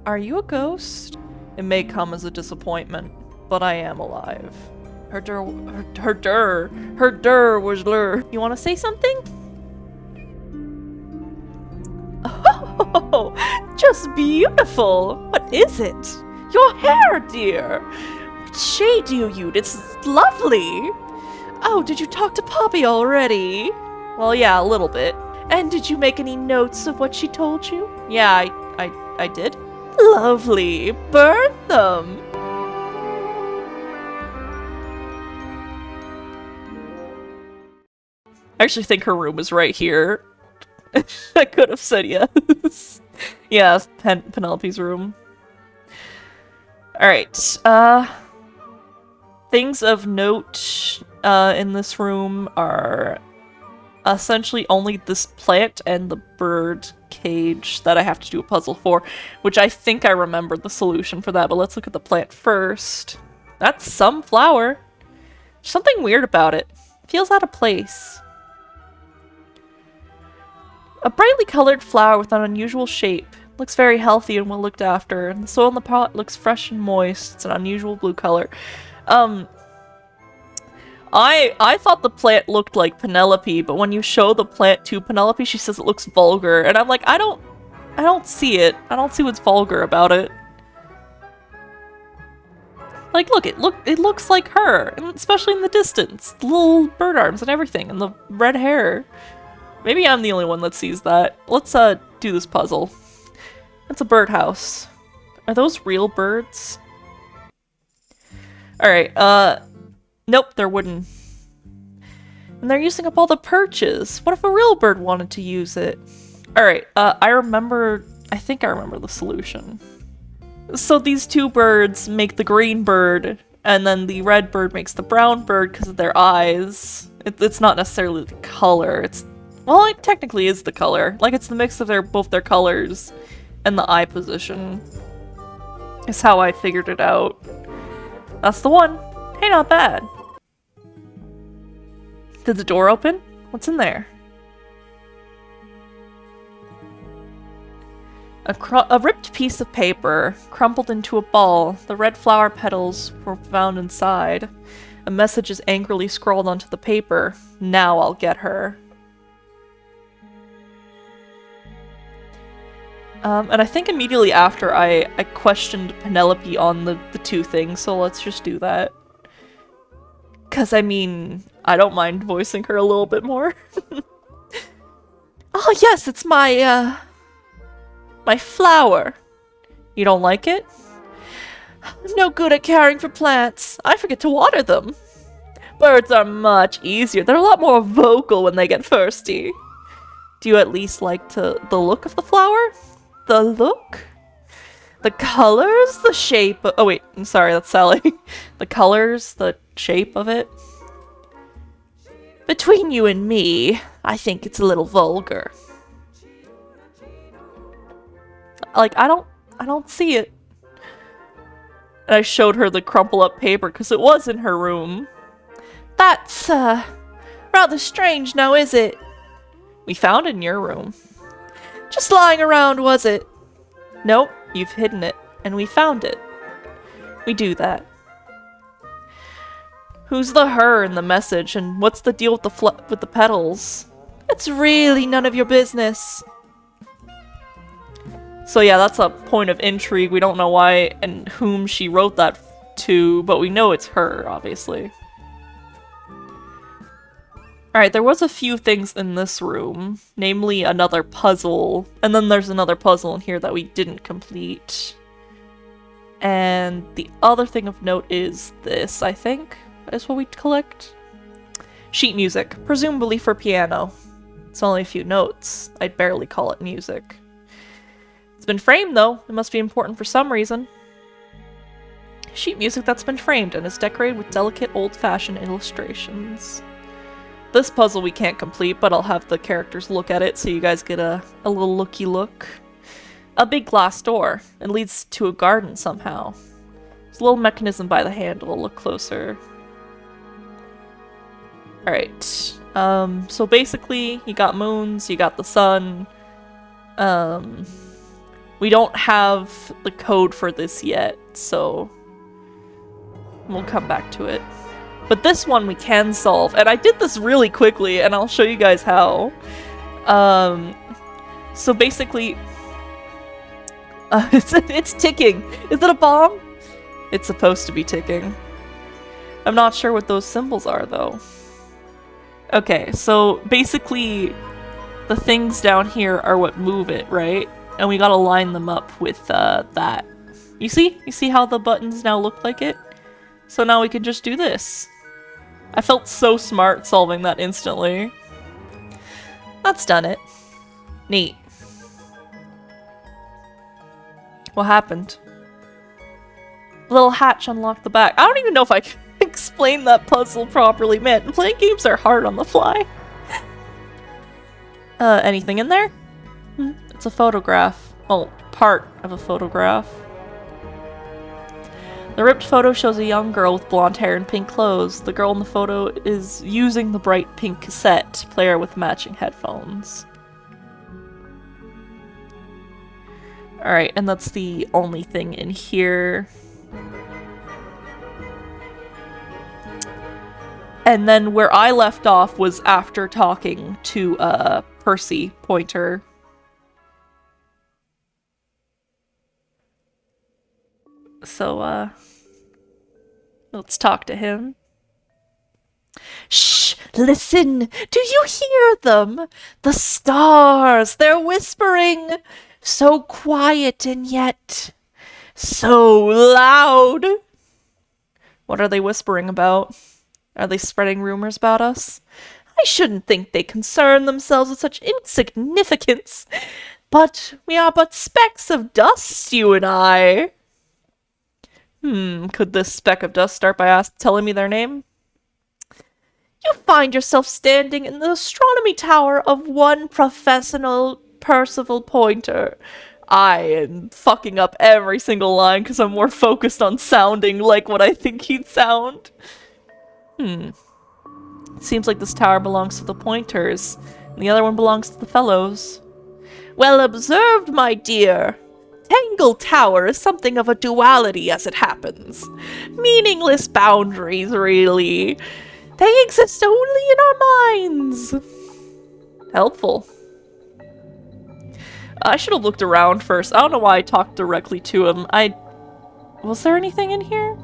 Are you a ghost? It may come as a disappointment, but I am alive. Her dir was lure. You want to say something? Oh, just beautiful. What is it? Your hair, dear. What shade do you use? It's lovely. Oh, did you talk to Poppy already? Well, yeah, a little bit. And did you make any notes of what she told you? Yeah, I did. Lovely. Burn them. I actually think her room is right here. I could have said yes. Yeah, Penelope's room. Alright, things of note in this room are essentially only this plant and the bird cage that I have to do a puzzle for, which I think I remembered the solution for that, but let's look at the plant first. That's some flower. There's something weird about it. Feels out of place. A brightly colored flower with an unusual shape. Looks very healthy and well looked after, and the soil in the pot looks fresh and moist. It's an unusual blue color. I thought the plant looked like Penelope, but when you show the plant to Penelope, she says it looks vulgar, and I'm like, I don't see it. I don't see what's vulgar about it. Like, look, it looks like her, and especially in the distance. The little bird arms and everything, and the red hair. Maybe I'm the only one that sees that. Let's do this puzzle. It's a birdhouse. Are those real birds? Alright, nope, they're wooden. And they're using up all the perches. What if a real bird wanted to use it? Alright, I think I remember the solution. So these two birds make the green bird, and then the red bird makes the brown bird because of their eyes. It's not necessarily the color, well, it technically is the color. Like, it's the mix of both their colors and the eye position. Is how I figured it out. That's the one. Hey, not bad. Did the door open? What's in there? A ripped piece of paper, crumpled into a ball. The red flower petals were found inside. A message is angrily scrawled onto the paper. Now I'll get her. And I think immediately after I questioned Penelope on the two things, so let's just do that. Cause I mean, I don't mind voicing her a little bit more. Oh yes, it's my flower. You don't like it? I'm no good at caring for plants. I forget to water them. Birds are much easier. They're a lot more vocal when they get thirsty. Do you at least like the look of the flower? The look? The colors? The shape? Oh wait, I'm sorry, that's Sally. The colors, the shape of it. Between you and me, I think it's a little vulgar. Like, I don't see it. And I showed her the crumple up paper because it was in her room. That's, rather strange now, is it? We found it in your room. Just lying around, was it? Nope, you've hidden it, and we found it. We do that. Who's the her in the message, and what's the deal with the petals? It's really none of your business. So yeah, that's a point of intrigue. We don't know why and whom she wrote that to, but we know it's her, obviously. Alright, there was a few things in this room, namely another puzzle, and then there's another puzzle in here that we didn't complete. And the other thing of note is this, I think, is what we collect. Sheet music, presumably for piano. It's only a few notes. I'd barely call it music. It's been framed, though. It must be important for some reason. Sheet music that's been framed and is decorated with delicate, old-fashioned illustrations. This puzzle we can't complete, but I'll have the characters look at it so you guys get a little looky look. A big glass door. It leads to a garden somehow. There's a little mechanism by the handle. Look closer. Alright. So basically, you got moons, you got the sun. We don't have the code for this yet, so we'll come back to it. But this one we can solve, and I did this really quickly, and I'll show you guys how. So basically, it's ticking. Is it a bomb? It's supposed to be ticking. I'm not sure what those symbols are, though. Okay, so basically, the things down here are what move it, right? And we gotta line them up with that. You see? You see how the buttons now look like it? So now we can just do this. I felt so smart solving that instantly. That's done it. Neat. What happened? A little hatch unlocked the back. I don't even know if I can explain that puzzle properly. Man, playing games are hard on the fly. Anything in there? It's a photograph. Well, part of a photograph. The ripped photo shows a young girl with blonde hair and pink clothes. The girl in the photo is using the bright pink cassette player with matching headphones. Alright, and that's the only thing in here. And then where I left off was after talking to Percy Pointer. So, let's talk to him. Shh! Listen! Do you hear them? The stars! They're whispering! So quiet and yet so loud! What are they whispering about? Are they spreading rumors about us? I shouldn't think they concern themselves with such insignificance. But we are but specks of dust, you and I. Could this speck of dust start by telling me their name? You find yourself standing in the astronomy tower of one professional Percival Pointer. I am fucking up every single line because I'm more focused on sounding like what I think he'd sound. Seems like this tower belongs to the Pointers, and the other one belongs to the Fellows. Well observed, my dear. Tangle Tower is something of a duality as it happens. Meaningless boundaries, really. They exist only in our minds. Helpful. I should have looked around first. I don't know why I talked directly to him. Was there anything in here?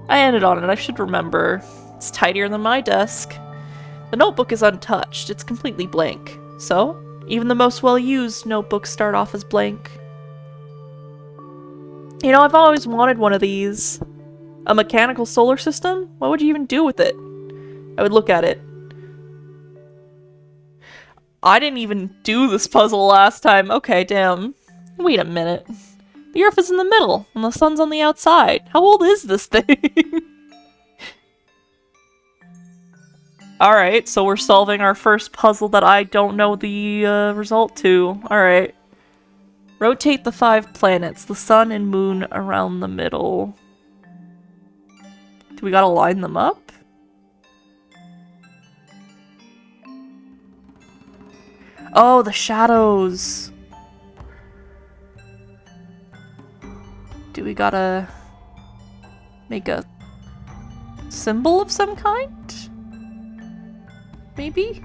I ended on it. I should remember. It's tidier than my desk. The notebook is untouched. It's completely blank. So, even the most well-used notebooks start off as blank. You know, I've always wanted one of these. A mechanical solar system? What would you even do with it? I would look at it. I didn't even do this puzzle last time. Okay, damn. Wait a minute. The Earth is in the middle, and the sun's on the outside. How old is this thing? Alright, so we're solving our first puzzle that I don't know the result to. Alright. Rotate the 5 planets, the sun and moon around the middle. Do we gotta line them up? Oh, the shadows! Do we gotta make a symbol of some kind? Maybe?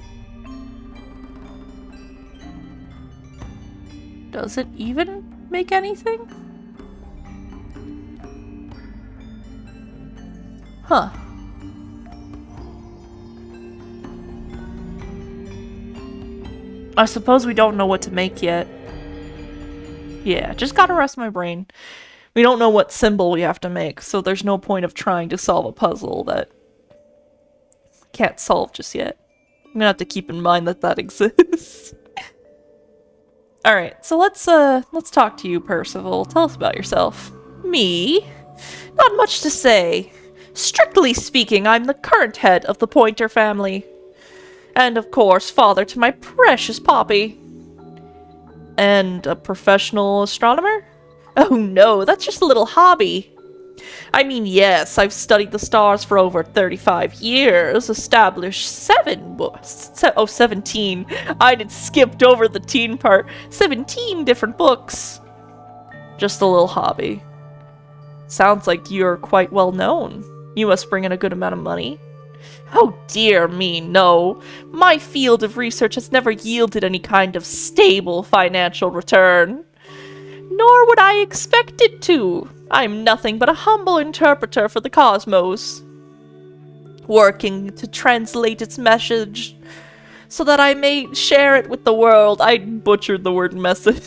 Does it even make anything? Huh. I suppose we don't know what to make yet. Yeah, just gotta rest my brain. We don't know what symbol we have to make, so there's no point of trying to solve a puzzle that can't solve just yet. I'm gonna have to keep in mind that that exists. Alright, so let's talk to you, Percival. Tell us about yourself. Me? Not much to say. Strictly speaking, I'm the current head of the Pointer family. And, of course, father to my precious Poppy. And a professional astronomer? Oh no, that's just a little hobby. I mean, yes, I've studied the stars for over 35 years, established 17. I did skipped over the teen part. 17 different books. Just a little hobby. Sounds like you're quite well known. You must bring in a good amount of money. Oh dear me, no. My field of research has never yielded any kind of stable financial return. Nor would I expect it to. I'm nothing but a humble interpreter for the cosmos, working to translate its message so that I may share it with the world. I butchered the word message.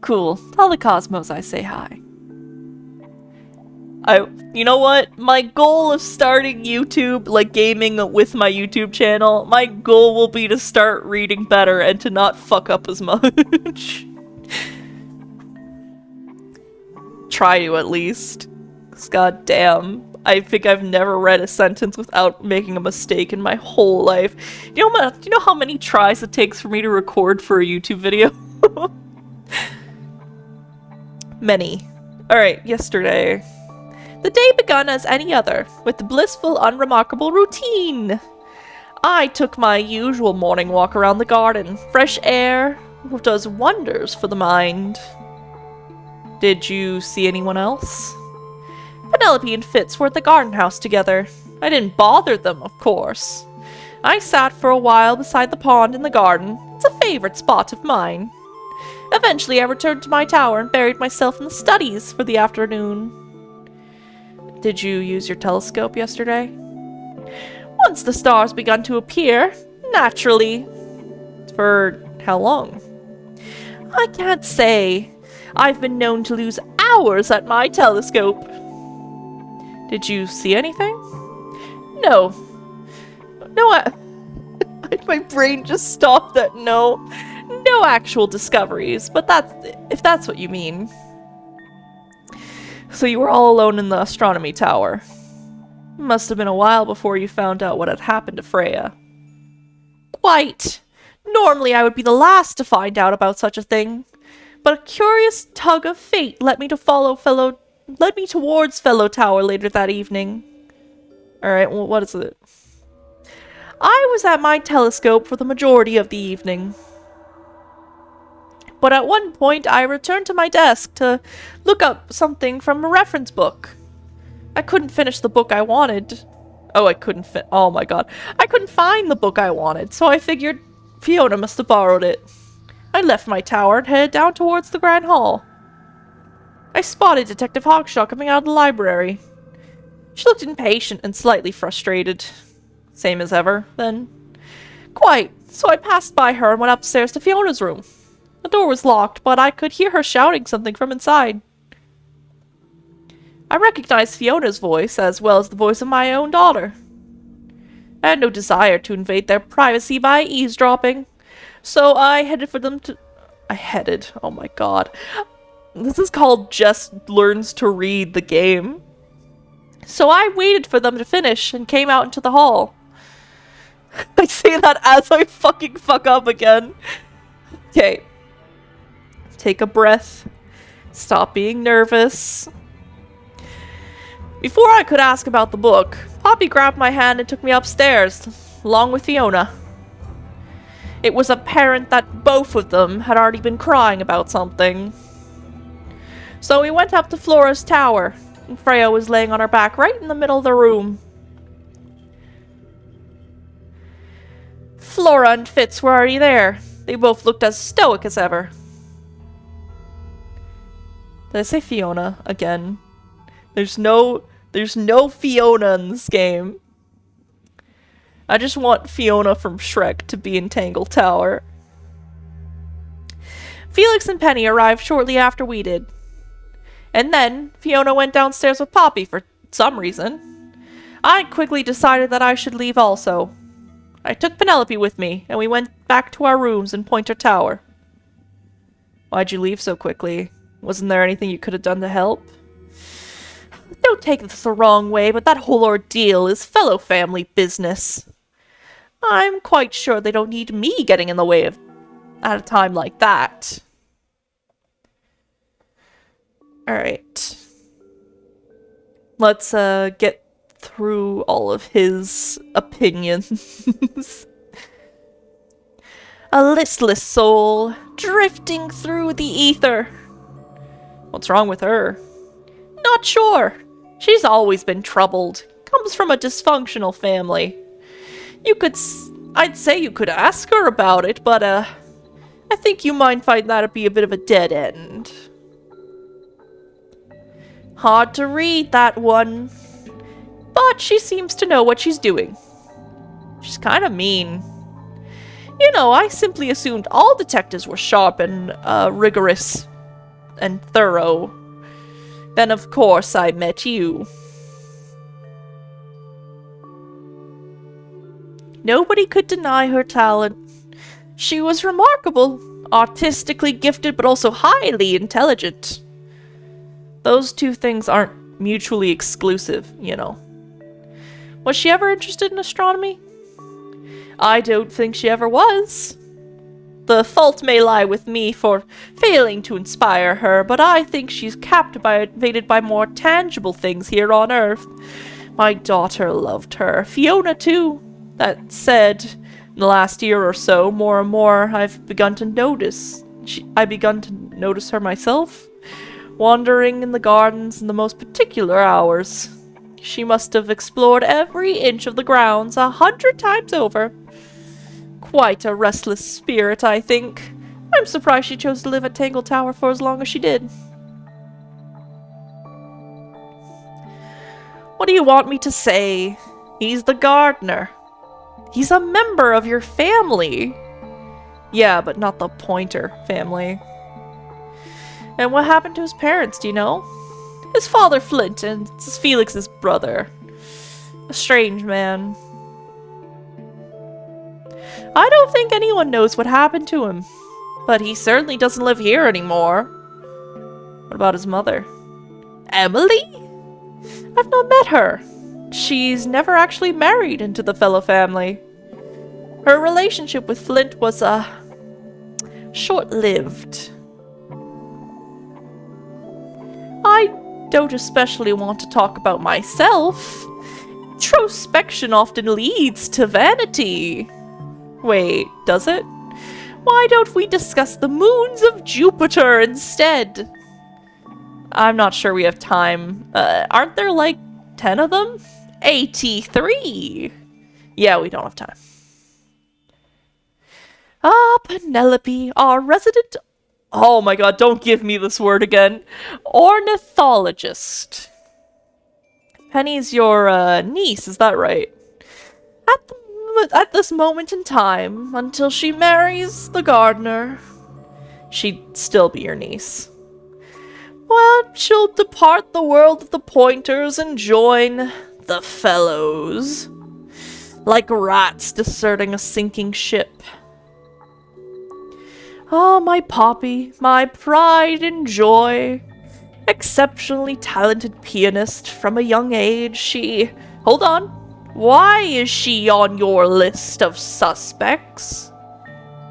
Cool. Tell the cosmos I say hi. You know what? My goal of starting YouTube, like gaming with my YouTube channel, my goal will be to start reading better and to not fuck up as much. Try to, at least. 'Cause goddamn, I think I've never read a sentence without making a mistake in my whole life. You know how many tries it takes for me to record for a YouTube video? Many. Alright, yesterday. The day begun as any other, with the blissful, unremarkable routine. I took my usual morning walk around the garden. Fresh air does wonders for the mind. Did you see anyone else? Penelope and Fitz were at the garden house together. I didn't bother them, of course. I sat for a while beside the pond in the garden. It's a favorite spot of mine. Eventually, I returned to my tower and buried myself in the studies for the afternoon. Did you use your telescope yesterday? Once the stars begun to appear, naturally. For how long? I can't say. I've been known to lose hours at my telescope. Did you see anything? No. No, my brain just stopped at no. No actual discoveries, but if that's what you mean. So you were all alone in the astronomy tower. Must have been a while before you found out what had happened to Freya. Quite. Normally I would be the last to find out about such a thing, but a curious tug of fate led me towards fellow tower later that evening. Alright, well, what is it? I was at my telescope for the majority of the evening. But at one point, I returned to my desk to look up something from a reference book. I couldn't finish the book I wanted. Oh my god. I couldn't find the book I wanted, so I figured Fiona must have borrowed it. I left my tower and headed down towards the Grand Hall. I spotted Detective Hawkshaw coming out of the library. She looked impatient and slightly frustrated. Same as ever, then. Quite, so I passed by her and went upstairs to Fiona's room. The door was locked, but I could hear her shouting something from inside. I recognized Fiona's voice, as well as the voice of my own daughter. I had no desire to invade their privacy by eavesdropping, so I headed for them to... oh my god. This is called Jess Learns to Read the game. So I waited for them to finish and came out into the hall. I say that as I fucking fuck up again. Okay. Take a breath. Stop being nervous. Before I could ask about the book, Poppy grabbed my hand and took me upstairs, along with Fiona. It was apparent that both of them had already been crying about something. So we went up to Flora's tower, and Freya was laying on her back right in the middle of the room. Flora and Fitz were already there. They both looked as stoic as ever. Did I say Fiona again? There's no Fiona in this game. I just want Fiona from Shrek to be in Tangle Tower. Felix and Penny arrived shortly after we did. And then, Fiona went downstairs with Poppy for some reason. I quickly decided that I should leave also. I took Penelope with me, and we went back to our rooms in Pointer Tower. Why'd you leave so quickly? Wasn't there anything you could have done to help? Don't take this the wrong way, but that whole ordeal is fellow family business. I'm quite sure they don't need me getting in the way of at a time like that. Alright. Let's get through all of his opinions. A listless soul, drifting through the ether. What's wrong with her? Not sure. She's always been troubled. Comes from a dysfunctional family. I'd say you could ask her about it, but, I think you might find that'd be a bit of a dead end. Hard to read, that one. But she seems to know what she's doing. She's kind of mean. You know, I simply assumed all detectives were sharp and, rigorous and thorough. Then, of course, I met you. Nobody could deny her talent. She was remarkable, artistically gifted, but also highly intelligent. Those two things aren't mutually exclusive, you know. Was she ever interested in astronomy? I don't think she ever was. The fault may lie with me for failing to inspire her, but I think she's captivated by more tangible things here on Earth. My daughter loved her. Fiona, too. That said, in the last year or so, more and more, I've begun to notice her myself, wandering in the gardens in the most particular hours. She must have explored every inch of the grounds 100 times over. Quite a restless spirit, I think. I'm surprised she chose to live at Tangle Tower for as long as she did. What do you want me to say? He's the gardener. He's a member of your family. Yeah, but not the Pointer family. And what happened to his parents, do you know? His father, Flint, and Felix's brother. A strange man. I don't think anyone knows what happened to him, but he certainly doesn't live here anymore. What about his mother? Emily? I've not met her. She's never actually married into the fellow family. Her relationship with Flint was, short-lived. I don't especially want to talk about myself. Introspection often leads to vanity. Wait, does it? Why don't we discuss the moons of Jupiter instead? I'm not sure we have time. Aren't there like 10 of them? 83! Yeah, we don't have time. Ah, Penelope, our resident... Oh my god, don't give me this word again. Ornithologist. Penny's your, niece, is that right? At this moment in time, until she marries the gardener, she'd still be your niece. Well, she'll depart the world of the Pointers and join the Fellows, like rats deserting a sinking ship. Oh, my Poppy, my pride and joy. Exceptionally talented pianist from a young age, she... Hold on. Why is she on your list of suspects?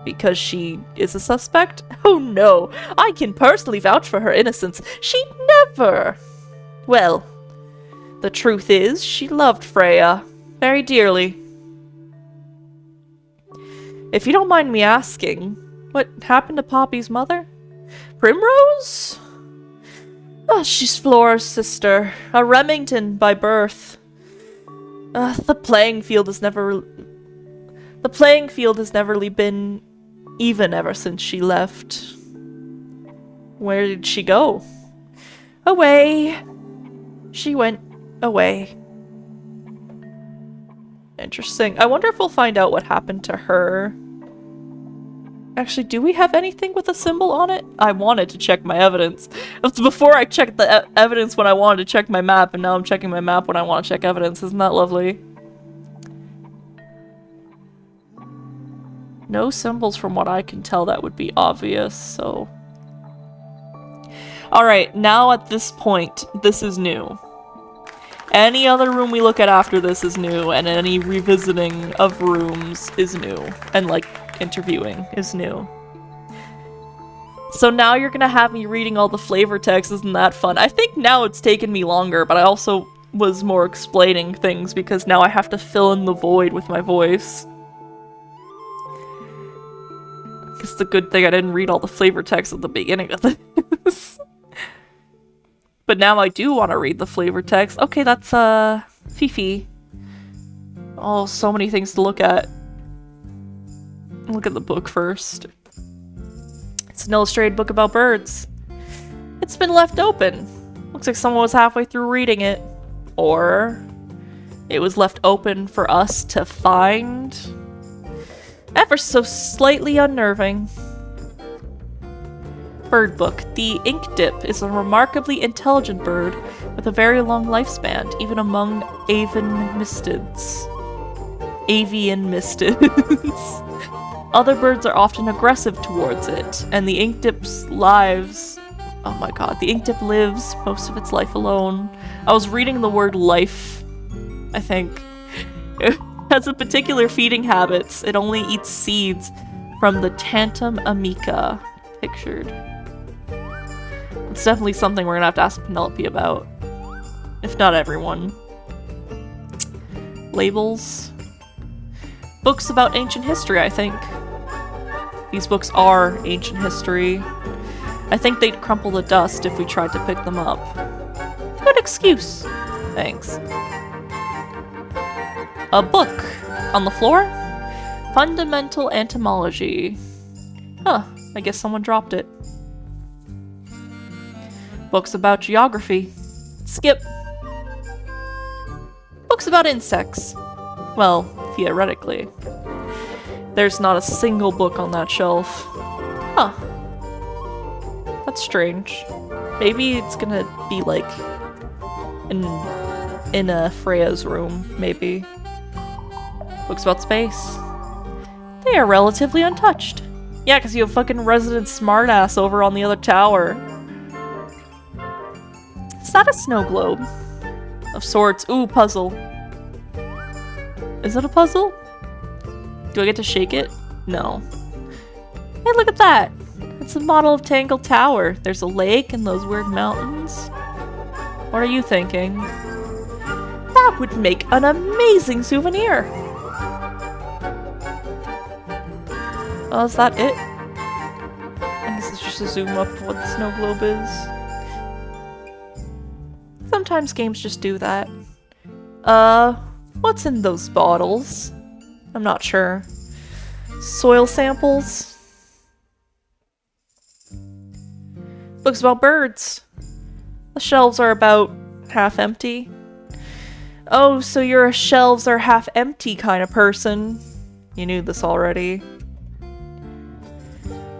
Because she is a suspect? Oh no, I can personally vouch for her innocence. She'd never... Well, the truth is, she loved Freya very dearly. If you don't mind me asking, what happened to Poppy's mother? Primrose? Oh, she's Flora's sister, a Remington by birth. The playing field has never really been even ever since she left. Where did she go? Away. She went away. Interesting. I wonder if we'll find out what happened to her. Actually, do we have anything with a symbol on it? I wanted to check my evidence. Before I checked the evidence when I wanted to check my map, and now I'm checking my map when I want to check evidence. Isn't that lovely? No symbols from what I can tell that would be obvious, so... Alright, now at this point, this is new. Any other room we look at after this is new, and any revisiting of rooms is new. And, like, interviewing is new. So now you're gonna have me reading all the flavor text. Isn't that fun? I think now it's taken me longer, but I also was more explaining things because now I have to fill in the void with my voice. It's a good thing I didn't read all the flavor text at the beginning of this. But now I do want to read the flavor text. Okay, that's Fifi. Oh, so many things to look at. Look at the book first. It's an illustrated book about birds. It's been left open. Looks like someone was halfway through reading it. Or it was left open for us to find. Ever so slightly unnerving. Bird book. The ink dip is a remarkably intelligent bird with a very long lifespan, even among avian mystids. Other birds are often aggressive towards it, and the ink dip's lives... Oh my god, the ink dip lives most of its life alone. I was reading the word life, I think. It has a particular feeding habits. It only eats seeds from the tantum amica pictured. It's definitely something we're gonna have to ask Penelope about. If not everyone. Labels. Books about ancient history, I think. These books are ancient history. I think they'd crumple to dust if we tried to pick them up. Good excuse. Thanks. A book. On the floor? Fundamental entomology. Huh, I guess someone dropped it. Books about geography. Skip. Books about insects. Well, theoretically. There's not a single book on that shelf. Huh. That's strange. Maybe it's gonna be like in Freya's room, maybe. Books about space. They are relatively untouched. Yeah, because you have fucking resident smartass over on the other tower. Is that a snow globe? Of sorts. Ooh, puzzle. Is it a puzzle? Do I get to shake it? No. Hey, look at that! It's a model of Tangle Tower. There's a lake and those weird mountains. What are you thinking? That would make an amazing souvenir! Oh, is that it? I guess it's just a zoom up of what the snow globe is. Sometimes games just do that. What's in those bottles? I'm not sure. Soil samples? Books about birds. The shelves are about half empty. Oh, so you're a shelves are half empty kind of person. You knew this already.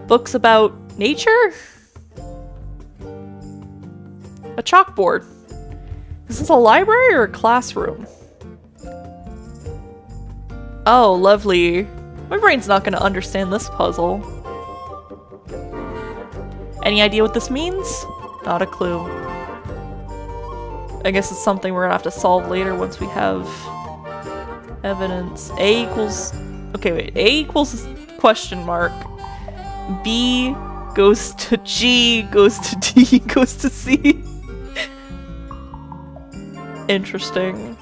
Books about nature? A chalkboard. Is this a library or a classroom? Oh, lovely. My brain's not gonna understand this puzzle. Any idea what this means? Not a clue. I guess it's something we're gonna have to solve later once we have evidence. A equals... Okay, wait. A equals question mark. B goes to G, goes to D, goes to C. Interesting.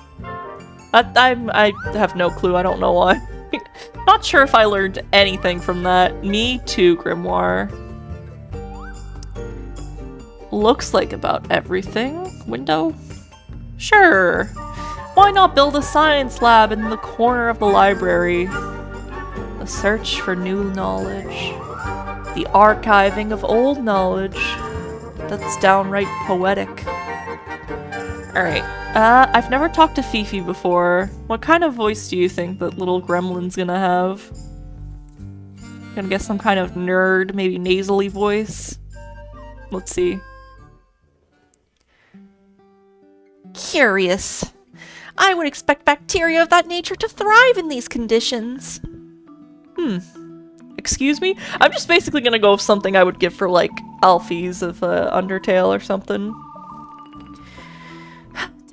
I have no clue. I don't know why. Not sure if I learned anything from that. Me too, Grimoire. Looks like about everything. Window? Sure. Why not build a science lab in the corner of the library? The search for new knowledge. The archiving of old knowledge. That's downright poetic. Alright. I've never talked to Fifi before. What kind of voice do you think that little gremlin's gonna have? Gonna get some kind of nerd, maybe nasally voice? Let's see. Curious. I would expect bacteria of that nature to thrive in these conditions. Excuse me? I'm just basically gonna go with something I would give for, like, Alphys of Undertale or something.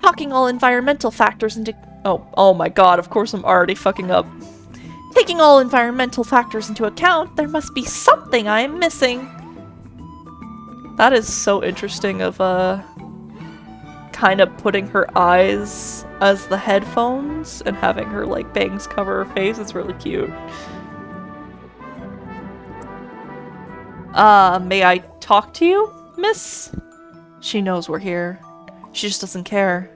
Talking all environmental factors into... Oh my god, of course I'm already fucking up. Taking all environmental factors into account, there must be something I am missing. That is so interesting of, kind of putting her eyes as the headphones and having her, like, bangs cover her face. It's really cute. May I talk to you, miss? She knows we're here. She just doesn't care.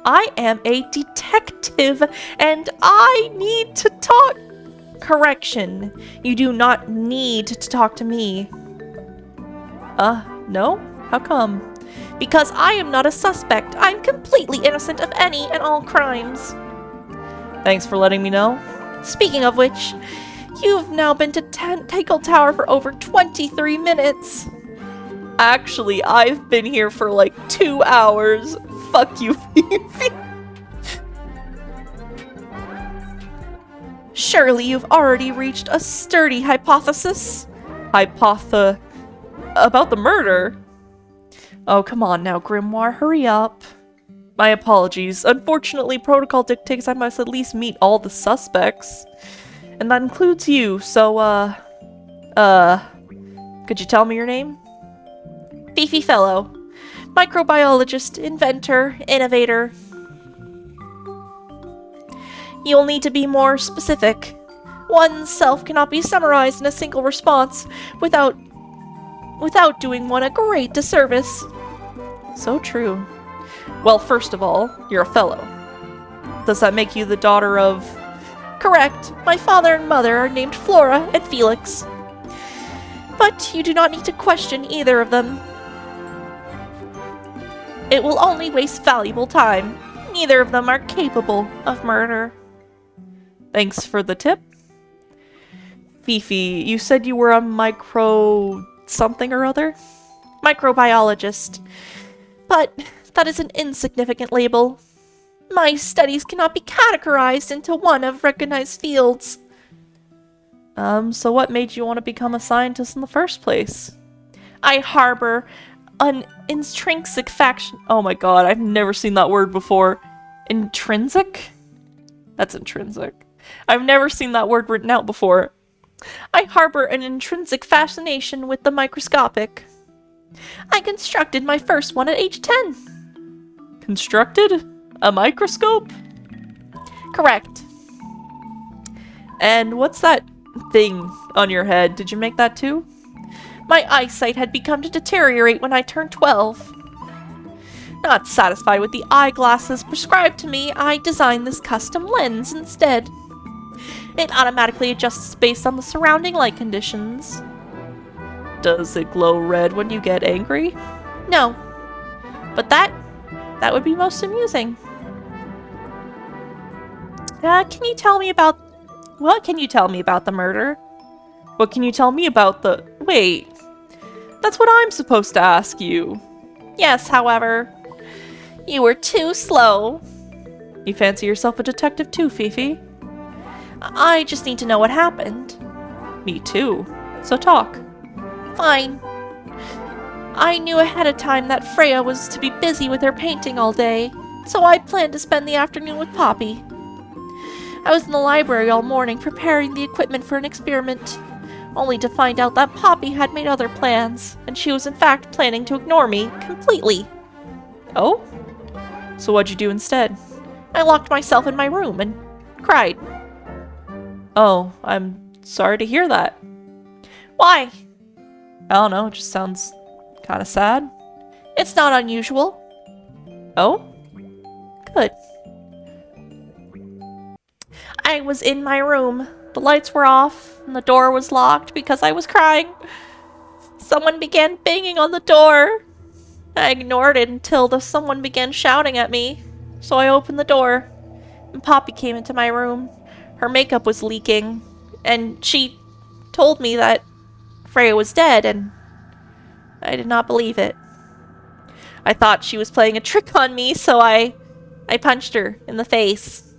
I am a detective, and I need to talk. Correction. You do not need to talk to me. No? How come? Because I am not a suspect. I'm completely innocent of any and all crimes. Thanks for letting me know. Speaking of which, you've now been to Tangle Tower for over 23 minutes. Actually, I've been here for like 2 hours. Fuck you, Fifi. Surely you've already reached a sturdy hypothesis. About the murder? Oh, come on now, Grimoire, hurry up. My apologies. Unfortunately, protocol dictates I must at least meet all the suspects. And that includes you, so, could you tell me your name? Fifi Fellow. Microbiologist, inventor, innovator. You'll need to be more specific. One's self cannot be summarized in a single response without doing one a great disservice. So true. Well, first of all, you're a fellow. Does that make you the daughter of... Correct. My father and mother are named Flora and Felix. But you do not need to question either of them. It will only waste valuable time. Neither of them are capable of murder. Thanks for the tip. Fifi, you said you were a micro... something or other? Microbiologist. But that is an insignificant label. My studies cannot be categorized into one of recognized fields. So what made you want to become a scientist in the first place? I harbor an intrinsic faction. Oh my god, I've never seen that word before. Intrinsic? That's intrinsic. I've never seen that word written out before. I harbor an intrinsic fascination with the microscopic. I constructed my first one at age 10. Constructed? A microscope? Correct. And what's that thing on your head? Did you make that too? My eyesight had begun to deteriorate when I turned 12. Not satisfied with the eyeglasses prescribed to me, I designed this custom lens instead. It automatically adjusts based on the surrounding light conditions. Does it glow red when you get angry? No. But that would be most amusing. Can you tell me about... What can you tell me about the murder? What can you tell me about the... Wait. That's what I'm supposed to ask you. Yes, however. You were too slow. You fancy yourself a detective too, Fifi? I just need to know what happened. Me too. So talk. Fine. I knew ahead of time that Freya was to be busy with her painting all day, so I planned to spend the afternoon with Poppy. I was in the library all morning preparing the equipment for an experiment, only to find out that Poppy had made other plans, and she was in fact planning to ignore me completely. Oh? So what'd you do instead? I locked myself in my room and cried. Oh, I'm sorry to hear that. Why? I don't know, it just sounds kind of sad. It's not unusual. Oh? Good. I was in my room. The lights were off, and the door was locked because I was crying. Someone began banging on the door. I ignored it until someone began shouting at me, so I opened the door, and Poppy came into my room. Her makeup was leaking, and she told me that Freya was dead, and I did not believe it. I thought she was playing a trick on me, so I punched her in the face.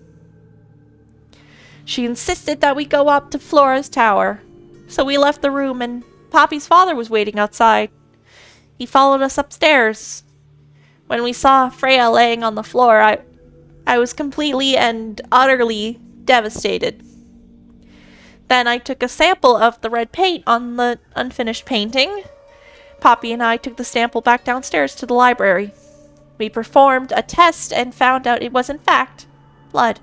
She insisted that we go up to Flora's tower, so we left the room, and Poppy's father was waiting outside. He followed us upstairs. When we saw Freya laying on the floor, I was completely and utterly devastated. Then I took a sample of the red paint on the unfinished painting, Poppy and I took the sample back downstairs to the library. We performed a test and found out it was in fact blood.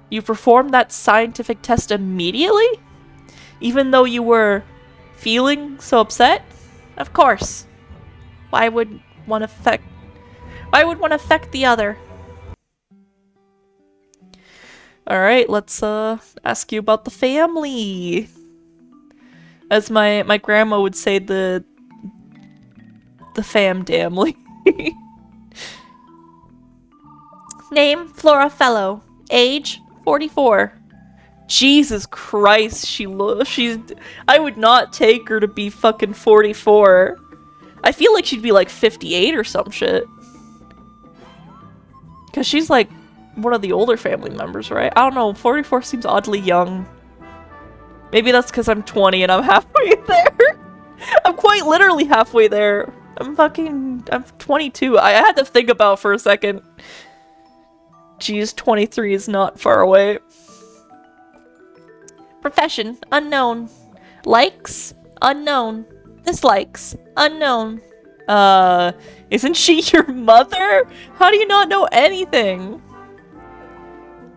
You performed that scientific test immediately? Even though you were feeling so upset? Of course. Why would one affect the other? Alright, let's ask you about the family. As my grandma would say, the family. Name, Flora Fellow. Age, 44. Jesus Christ, she's... I would not take her to be fucking 44. I feel like she'd be like 58 or some shit. Because she's like one of the older family members, right? I don't know, 44 seems oddly young. Maybe that's because I'm 20 and I'm halfway there. I'm quite literally halfway there. I'm 22. I had to think about for a second. Geez, 23 is not far away. Profession, unknown. Likes, unknown. Dislikes, unknown. Isn't she your mother? How do you not know anything?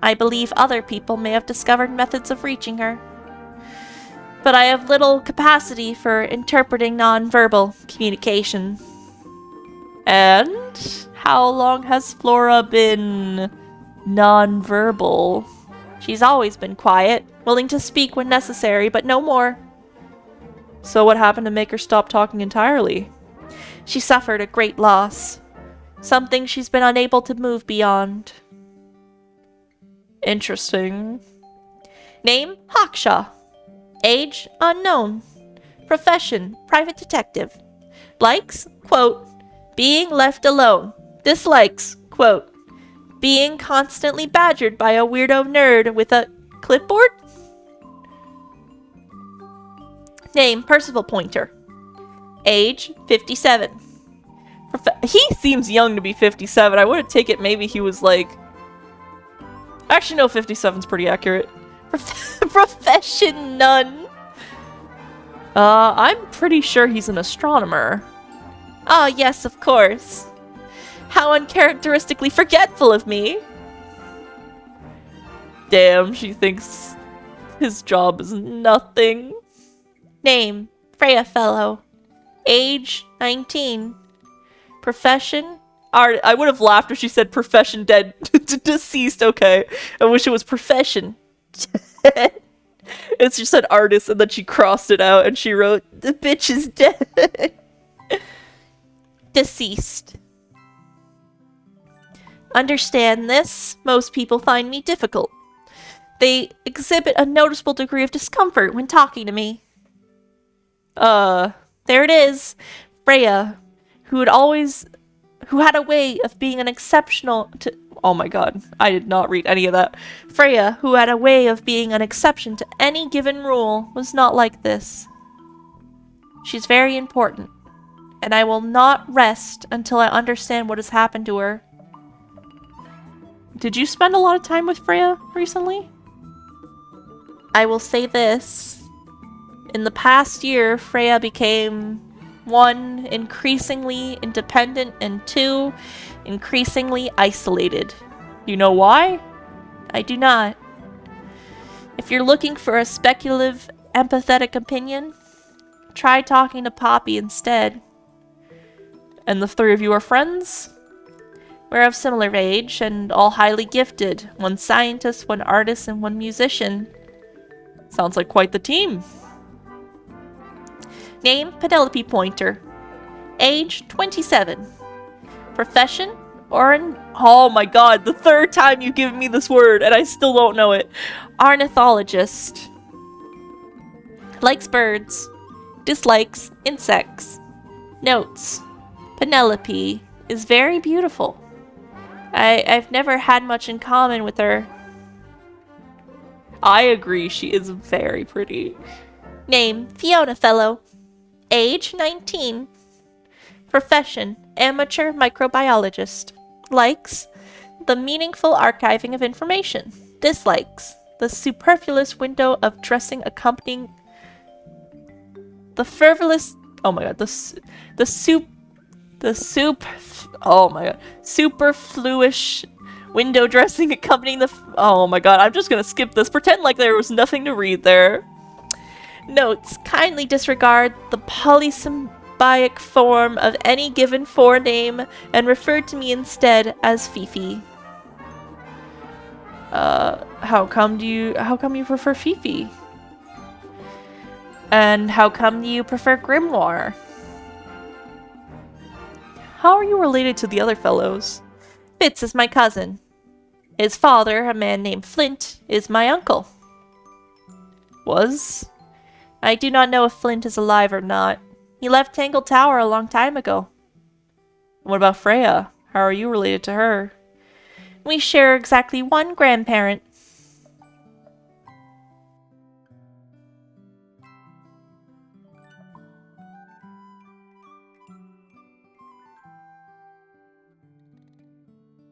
I believe other people may have discovered methods of reaching her. But I have little capacity for interpreting non-verbal communication. And how long has Flora been non-verbal? She's always been quiet, willing to speak when necessary, but no more. So what happened to make her stop talking entirely? She suffered a great loss. Something she's been unable to move beyond. Interesting. Name, Hawkshaw. Age, unknown. Profession, private detective. Likes, quote, being left alone. Dislikes, quote, being constantly badgered by a weirdo nerd with a clipboard? Name, Percival Pointer. Age, 57. He seems young to be 57. I would take it maybe he was like... Actually, no, 57's pretty accurate. Profession, none. I'm pretty sure he's an astronomer. Ah, yes, of course. How uncharacteristically forgetful of me. Damn, she thinks his job is nothing. Name, Freya Fellow. Age, 19. Profession? I would have laughed if she said profession dead. Deceased, okay. I wish it was profession. It's just said artist, and then she crossed it out, and she wrote, the bitch is dead. Deceased. Understand this, most people find me difficult. They exhibit a noticeable degree of discomfort when talking to me. There it is. Freya, who had a way of being an exceptional to... Oh my god, I did not read any of that. Freya, who had a way of being an exception to any given rule, was not like this. She's very important, and I will not rest until I understand what has happened to her. Did you spend a lot of time with Freya recently? I will say this. In the past year, Freya became 1, increasingly independent, and 2, increasingly isolated. You know why? I do not. If you're looking for a speculative, empathetic opinion, try talking to Poppy instead. And the three of you are friends? We're of similar age, and all highly gifted. 1 scientist, 1 artist, and 1 musician. Sounds like quite the team. Name, Penelope Pointer. Age, 27. Profession, Oh my god, the 3rd time you've given me this word, and I still don't know it. ornithologist. Likes birds. Dislikes insects. Notes. Penelope is very beautiful. I've never had much in common with her. I agree, she is very pretty. Name, Fiona Fellow. Age, 19. Profession, amateur microbiologist. Likes, the meaningful archiving of information. Dislikes, the superfluous window of dressing accompanying... The frivolous Oh my god, the soup, oh my god, superfluous window dressing accompanying the, oh my god, I'm just gonna skip this. Pretend like there was nothing to read there. Notes, kindly disregard the polysymbic form of any given forename and refer to me instead as Fifi. How come you prefer Fifi? And how come you prefer Grimoire? How are you related to the other fellows? Fitz is my cousin. His father, a man named Flint, is my uncle. Was? I do not know if Flint is alive or not. He left Tangle Tower a long time ago. What about Freya? How are you related to her? We share exactly one grandparent.